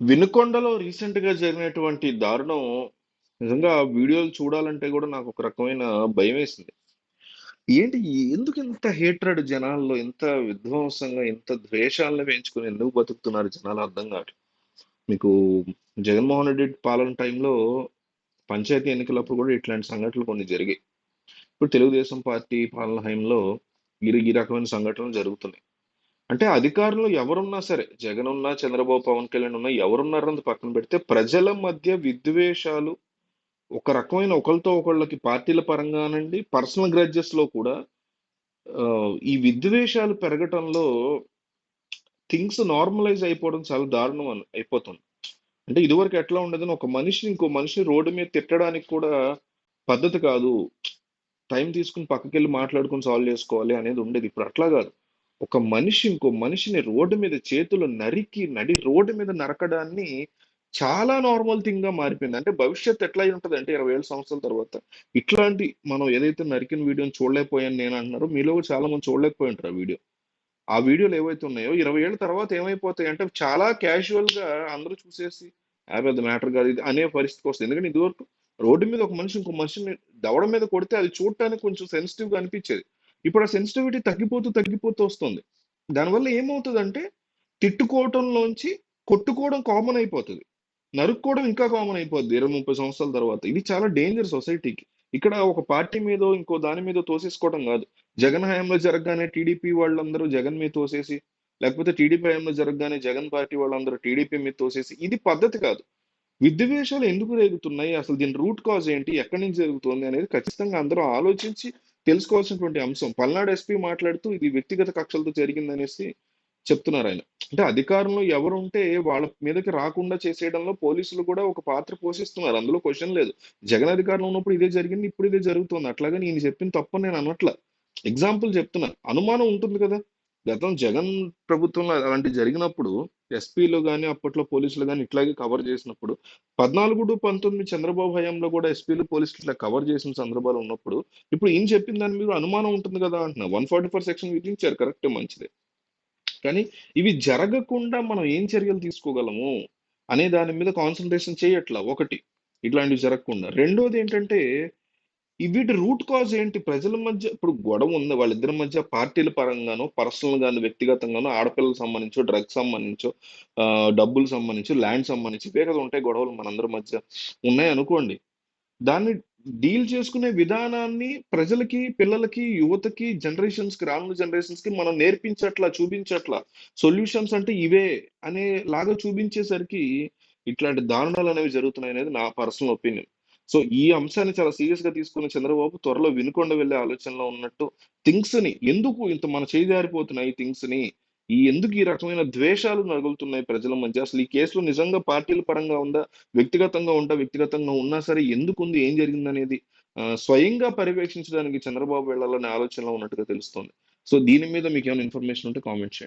వినుకొండలో రీసెంట్‌గా జరిగినటువంటి దారుణం నిజంగా వీడియోలు చూడాలంటే గూడా నాకొక రకమైన భయమేసింది. ఏంటి ఎందుకింత హేట్రెడ్ జనాల్లో, ఇంత విధ్వంసంగా, ఇంత ద్వేషాలను పెంచుకొని ఎందుకు బతుకుతున్నారు జనాలు అర్థం కావట్లేదు. మీకు జగన్మోహన్ రెడ్డి పాలన టైంలో పంచాయతీ ఎన్నికలప్పుడు గూడా ఇట్లాంటి సంఘటనలు కొన్ని జరిగాయి. ఇప్పుడు తెలుగుదేశం పార్టీ పాలన హయాంలో ఈ రకమైన సంఘటనలు జరుగుతున్నాయి. అంటే అధికారంలో ఎవరున్నా సరే, జగన్ ఉన్నా, చంద్రబాబు, పవన్ కళ్యాణ్ ఉన్నా ఎవరున్నారన్నది పక్కన పెడితే ప్రజల మధ్య విద్వేషాలు ఒక రకమైన ఒకళ్ళతో ఒకళ్ళకి పార్టీల పరంగానండి, పర్సనల్ గ్రడ్జెస్ లో కూడా ఈ విద్వేషాలు పెరగటంలో థింగ్స్ నార్మలైజ్ అయిపోవడం చాలా దారుణం అయిపోతుంది. అంటే ఇదివరకు ఎట్లా ఉండదని ఒక మనిషిని ఇంకో మనిషిని రోడ్డు మీద తిట్టడానికి కూడా పద్ధతి కాదు. టైం తీసుకుని పక్కకెళ్ళి మాట్లాడుకొని సాల్వ్ చేసుకోవాలి అనేది ఉండేది. ఇప్పుడు అట్లా కాదు. ఒక మనిషి ఇంకో మనిషిని రోడ్డు మీద చేతులు నరికి నడి రోడ్డు మీద నరకడాన్ని చాలా నార్మల్ థింగ్ గా మారిపోయింది. అంటే భవిష్యత్తు ఎట్లా అయి ఉంటది అంటే 20 ఏళ్ళ సంవత్సరాల తర్వాత ఇట్లాంటి మనం ఏదైతే నరికిన వీడియోని చూడలేకపోయాను నేను అంటున్నారో మీలో కూడా చాలా మంది చూడలేకపోయి ఉంటారు ఆ వీడియో. ఆ వీడియోలు ఏవైతే ఉన్నాయో 20 ఏళ్ళ తర్వాత ఏమైపోతాయి అంటే చాలా క్యాజువల్ గా అందరూ చూసేసి పెద్ద మ్యాటర్ కాదు ఇది అనే పరిస్థితికి వస్తుంది. ఎందుకంటే ఇదివరకు రోడ్డు మీద ఒక మనిషి ఇంకో మనిషిని దవడ మీద కొడితే అది చూడటానికి కొంచెం సెన్సిటివ్ గా అనిపించేది. ఇప్పుడు ఆ సెన్సిటివిటీ తగ్గిపోతూ తగ్గిపోతూ వస్తుంది. దానివల్ల ఏమవుతుందంటే తిట్టుకోవటంలోంచి కొట్టుకోవడం కామన్ అయిపోతుంది. నరుక్కోవడం ఇంకా కామన్ అయిపోద్ది 20-30 సంవత్సరాల తర్వాత. ఇది చాలా డేంజర్ సొసైటీకి. ఇక్కడ ఒక పార్టీ మీదో ఇంకో దాని మీదో తోసేసుకోవడం కాదు. జగన్ హయాంలో జరగగానే టీడీపీ వాళ్ళందరూ జగన్ మీద తోసేసి, లేకపోతే టీడీపీ హయాంలో జరగగానే జగన్ పార్టీ వాళ్ళందరూ టీడీపీ మీద తోసేసి ఇది పద్ధతి కాదు. విద్వేషాలు ఎందుకు రేగుతున్నాయి? అసలు దీని రూట్ కాజ్ ఏంటి? ఎక్కడి నుంచి జరుగుతుంది అనేది ఖచ్చితంగా అందరూ ఆలోచించి తెలుసుకోవాల్సినటువంటి అంశం. పల్నాడు ఎస్పీ మాట్లాడుతూ ఇది వ్యక్తిగత కక్షలతో జరిగిందనేసి చెప్తున్నారాయన. అంటే అధికారంలో ఎవరుంటే వాళ్ళ మీదకి రాకుండా చేసేయడంలో పోలీసులు కూడా ఒక పాత్ర పోషిస్తున్నారు. అందులో క్వెషన్ లేదు. జగన్ అధికారంలో ఉన్నప్పుడు ఇదే జరిగింది. ఇప్పుడు ఇదే జరుగుతుంది. అట్లాగని ఈయన చెప్పిన తప్పని నేను అనట్ల. ఎగ్జాంపుల్ చెప్తున్నా. అనుమానం ఉంటుంది కదా! గతం జగన్ ప్రభుత్వంలో అలాంటివి జరిగినప్పుడు ఎస్పీలు గాని, అప్పట్లో పోలీసులు గాని ఇట్లాగే కవర్ చేసినప్పుడు 14-19 చంద్రబాబు హయాంలో కూడా ఎస్పీలు, పోలీసులు ఇట్లా కవర్ చేసిన సందర్భాలు ఉన్నప్పుడు, ఇప్పుడు ఈయన చెప్పిన దాని మీద అనుమానం ఉంటుంది కదా అంటున్నా. 144 సెక్షన్ విధించారు కరెక్టే మంచిదే. కానీ ఇవి జరగకుండా మనం ఏం చర్యలు తీసుకోగలము అనే దాని మీద కాన్సన్ట్రేషన్ చేయట్లా ఒకటి. ఇట్లాంటివి జరగకుండా. రెండోది ఏంటంటే వీటి రూట్ కాజ్ ఏంటి? ప్రజల మధ్య ఇప్పుడు గొడవ ఉంది. వాళ్ళిద్దరి మధ్య పార్టీల పరంగానో, పర్సనల్ గాను, వ్యక్తిగతంగానో, ఆడపిల్లలకు సంబంధించో, డ్రగ్స్ సంబంధించో, డబ్బులు సంబంధించో, ల్యాండ్ సంబంధించి ఇవే కదా ఉంటాయి గొడవలు మనందరి మధ్య. ఉన్నాయనుకోండి. దాన్ని డీల్ చేసుకునే విధానాన్ని ప్రజలకి, పిల్లలకి, యువతకి, జనరేషన్స్‌కి రానున్న జనరేషన్స్‌కి మనం నేర్పించట్లా, చూపించట్లా. సొల్యూషన్స్ అంటే ఇవే అనేలాగా చూపించేసరికి ఇట్లాంటి దారుణాలనేవి జరుగుతున్నాయనేది నా పర్సనల్ ఒపీనియన్. సో, ఈ అంశాన్ని చాలా సీరియస్‌గా తీసుకున్న చంద్రబాబు త్వరలో వినుకొండ వెళ్ళే ఆలోచనలో ఉన్నట్టు థింగ్స్‌ని ఎందుకు ఇంత మన చేయి జారిపోతున్నాయి థింగ్స్‌ని ఎందుకు ఈ రకమైన ద్వేషాలు రగులుతున్నాయి ప్రజల మధ్య? అసలు ఈ కేసులో నిజంగా పార్టీల పరంగా ఉందా? వ్యక్తిగతంగా ఉన్నా సరే ఎందుకుంది? ఏం జరిగిందనేది స్వయంగా పర్యవేక్షించడానికి చంద్రబాబు వెళ్ళాలనే ఆలోచనలో ఉన్నట్టుగా తెలుస్తోంది. సో, దీని మీద మీకేమైనా ఇన్ఫర్మేషన్ ఉంటే కామెంట్ చేయండి.